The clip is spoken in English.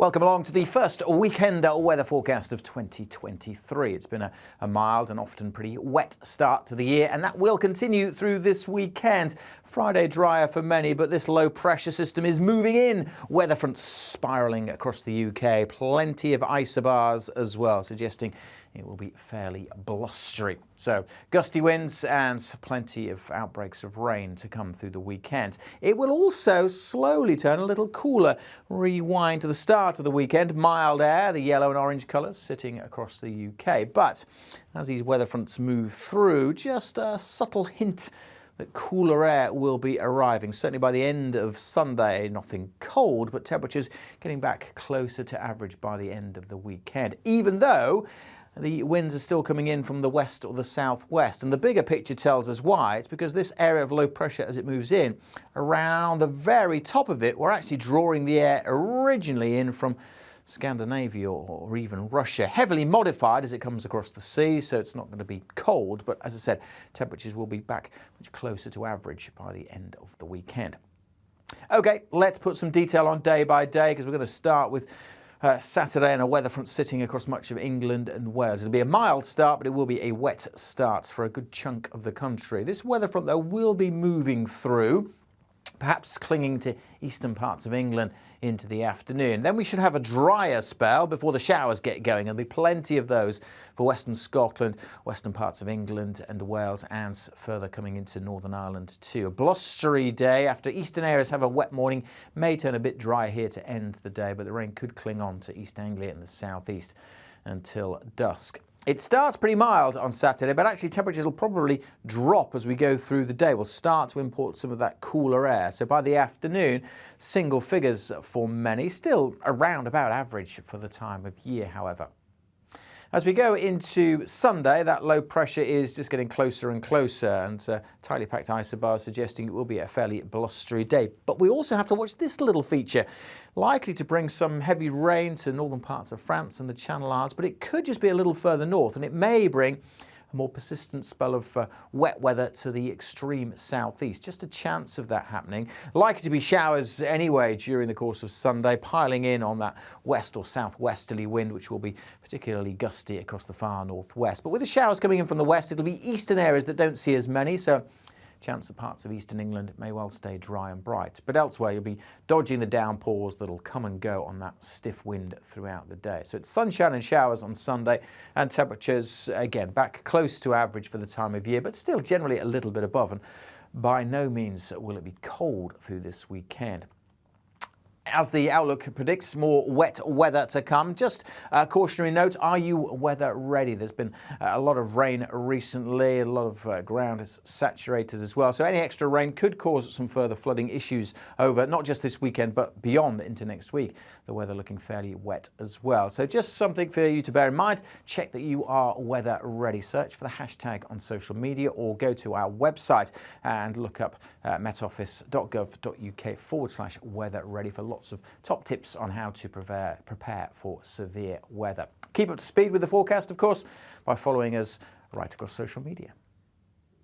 Welcome along to the first weekend weather forecast of 2023. It's been a mild and often pretty wet start to the year, and that will continue through this weekend. Friday drier for many, but this low pressure system is moving in. Weather fronts spiralling across the UK. Plenty of isobars as well, suggesting it will be fairly blustery. So gusty winds and plenty of outbreaks of rain to come through the weekend. It will also slowly turn a little cooler. Rewind to the start of the weekend. Mild air, the yellow and orange colours sitting across the UK. But as these weather fronts move through, just a subtle hint that cooler air will be arriving. Certainly by the end of Sunday, nothing cold, but temperatures getting back closer to average by the end of the weekend, even though the winds are still coming in from the west or the southwest. And the bigger picture tells us why. It's because this area of low pressure, as it moves in, around the very top of it, we're actually drawing the air originally in from Scandinavia or even Russia, heavily modified as it comes across the sea, so it's not going to be cold. But as I said, temperatures will be back much closer to average by the end of the weekend. Okay, let's put some detail on day by day, because we're going to start with Saturday and a weather front sitting across much of England and Wales. It'll be a mild start, but it will be a wet start for a good chunk of the country. This weather front, though, will be moving through, perhaps clinging to eastern parts of England into the afternoon. Then we should have a drier spell before the showers get going. There'll be plenty of those for western Scotland, western parts of England and Wales, and further coming into Northern Ireland too. A blustery day after eastern areas have a wet morning. May turn a bit drier here to end the day, but the rain could cling on to East Anglia and the southeast until dusk. It starts pretty mild on Saturday, but actually temperatures will probably drop as we go through the day. We'll start to import some of that cooler air. So by the afternoon, single figures for many, still around about average for the time of year, however. As we go into Sunday, that low pressure is just getting closer and closer, and tightly packed isobars suggesting it will be a fairly blustery day. But we also have to watch this little feature, likely to bring some heavy rain to northern parts of France and the Channel Islands, but it could just be a little further north, and it may bring a more persistent spell of wet weather to the extreme southeast. Just a chance of that happening. Likely to be showers anyway during the course of Sunday, piling in on that west or southwesterly wind, which will be particularly gusty across the far northwest. But with the showers coming in from the west, it'll be eastern areas that don't see as many, so chance that parts of eastern England may well stay dry and bright. But elsewhere, you'll be dodging the downpours that'll come and go on that stiff wind throughout the day. So it's sunshine and showers on Sunday, and temperatures, again, back close to average for the time of year, but still generally a little bit above. And by no means will it be cold through this weekend. As the outlook predicts, more wet weather to come. Just a cautionary note, are you weather ready? There's been a lot of rain recently, a lot of ground is saturated as well. So any extra rain could cause some further flooding issues over not just this weekend, but beyond into next week. The weather looking fairly wet as well. So just something for you to bear in mind. Check that you are weather ready. Search for the hashtag on social media or go to our website and look up metoffice.gov.uk/weather ready for lots of top tips on how to prepare for severe weather. Keep up to speed with the forecast, of course, by following us right across social media.